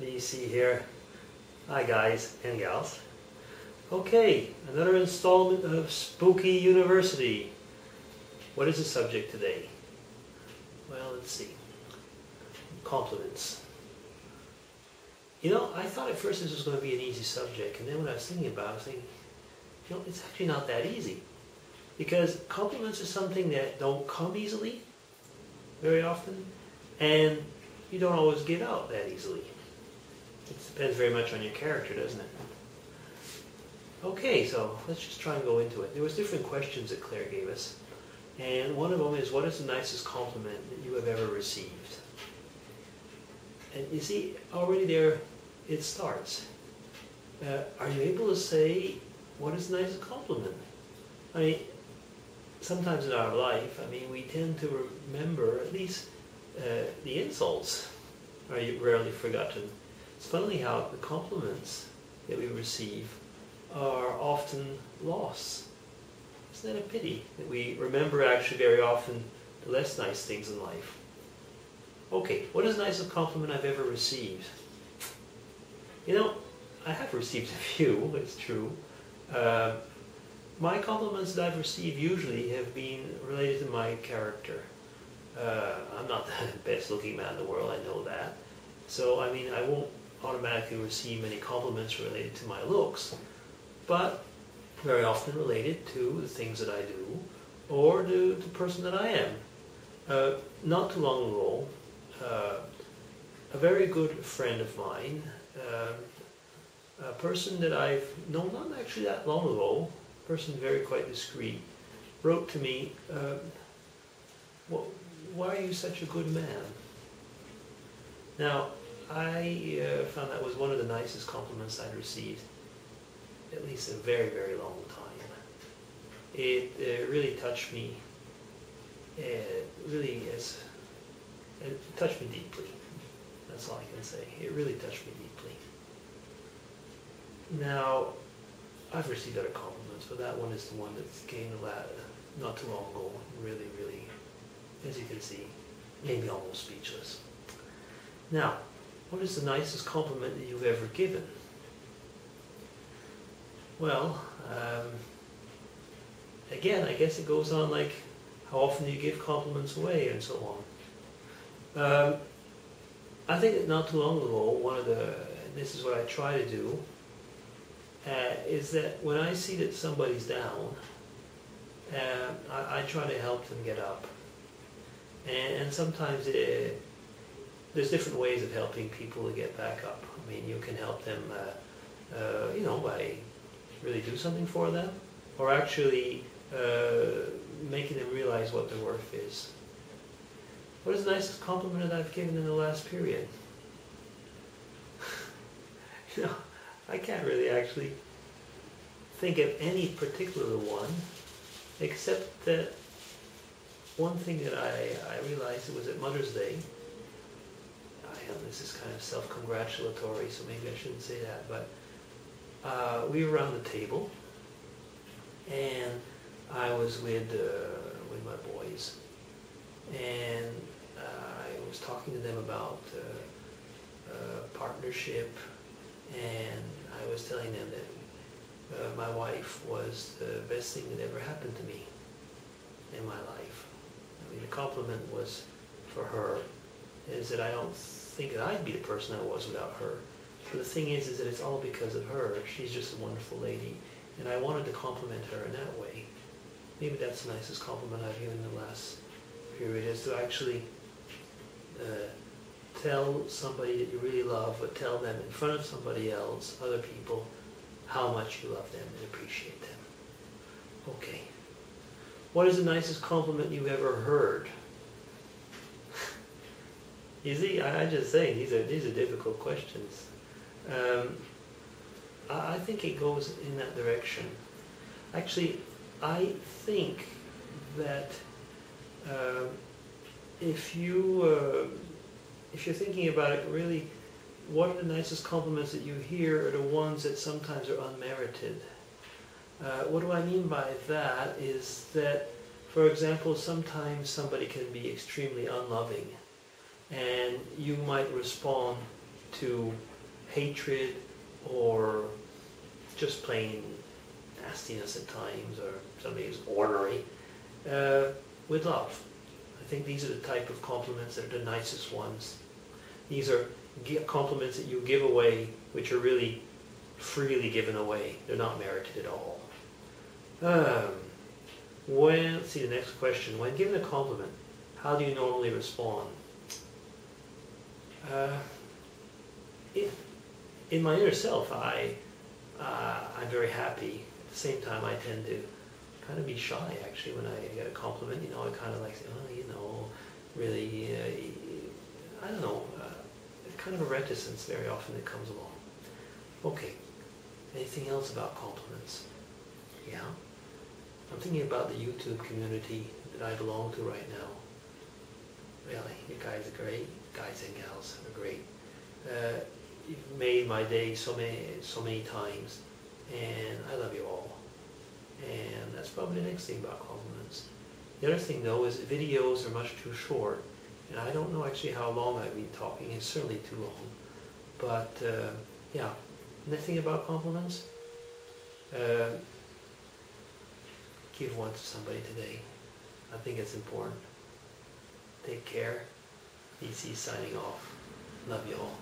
me see here. Hi guys and gals. Okay, another installment of Spooky University. What is the subject today? Well, let's see. Compliments. You know, I thought at first this was going to be an easy subject, and then when I was thinking about it, I was thinking, you know, it's actually not that easy. Because compliments are something that don't come easily, very often, and you don't always get out that easily. It depends very much on your character, doesn't it? Okay, so let's just try and go into it. There was different questions that Claire gave us, and one of them is, what is the nicest compliment that you have ever received? And you see, already there it starts. Are you able to say, what is the nicest compliment? I mean, sometimes in our life, we tend to remember, at least the insults are rarely forgotten. It's funny how the compliments that we receive are often lost. Isn't that a pity that we remember actually very often the less nice things in life? Okay, what is the nicest compliment I've ever received? You know, I have received a few, it's true. My compliments that I've received usually have been related to my character. I'm not the best looking man in the world, I know that. So, I won't automatically receive many compliments related to my looks, but very often related to the things that I do, or to the person that I am. Not too long ago, a very good friend of mine, a person that I've known not actually that long ago, a person very quite discreet, wrote to me, well, why are you such a good man? Now, I found that was one of the nicest compliments I'd received, at least a very, very long time. It really touched me, it touched me deeply. That's all I can say. It really touched me deeply. Now, I've received other compliments, but that one is the one that came not too long ago. Really, really, as you can see, made me almost speechless. Now, what is the nicest compliment that you've ever given? Well, again, I guess it goes on like how often do you give compliments away and so on. I think that not too long ago, and this is what I try to do, is that when I see that somebody's down, I try to help them get up. And sometimes there's different ways of helping people to get back up. You can help them, by really do something for them, or actually making them realize what their worth is. What is the nicest compliment that I've given in the last period? I can't really actually think of any particular one, except that one thing that I realized, it was at Mother's Day. This is kind of self-congratulatory, so maybe I shouldn't say that, but we were around the table, and I was with my boys, and I was talking to them about partnership, and I was telling them that my wife was the best thing that ever happened to me in my life. The compliment was for her, is that I don't think that I'd be the person I was without her. But the thing is that it's all because of her. She's just a wonderful lady, and I wanted to compliment her in that way. Maybe that's the nicest compliment I've given in the last period, is to actually tell somebody that you really love, but tell them in front of somebody else, other people, how much you love them and appreciate them. Okay. What is the nicest compliment you've ever heard? You see, I just say these are difficult questions. I think it goes in that direction. Actually, I think that if you're thinking about it, really, what are the nicest compliments that you hear are the ones that sometimes are unmerited. What do I mean by that is that, for example, sometimes somebody can be extremely unloving, and you might respond to hatred or just plain nastiness at times, or somebody who's ornery, with love. I think these are the type of compliments that are the nicest ones. These are compliments that you give away, which are really freely given away. They're not merited at all. Let's see the next question. When given a compliment, how do you normally respond? In my inner self, I'm very happy. At the same time, I tend to kind of be shy, actually, when I get a compliment. I kind of like say, really, I don't know, kind of a reticence very often that comes along. Okay, anything else about compliments? Yeah? I'm thinking about the YouTube community that I belong to right now. Really, you guys are great. Guys and gals are great. You've made my day so many times, and I love you all. And that's probably the next thing about compliments. The other thing, though, is videos are much too short, and I don't know actually how long I've been talking. It's certainly too long. But yeah, next thing about compliments, give one to somebody today. I think it's important. Take care. DC signing off. Love you all.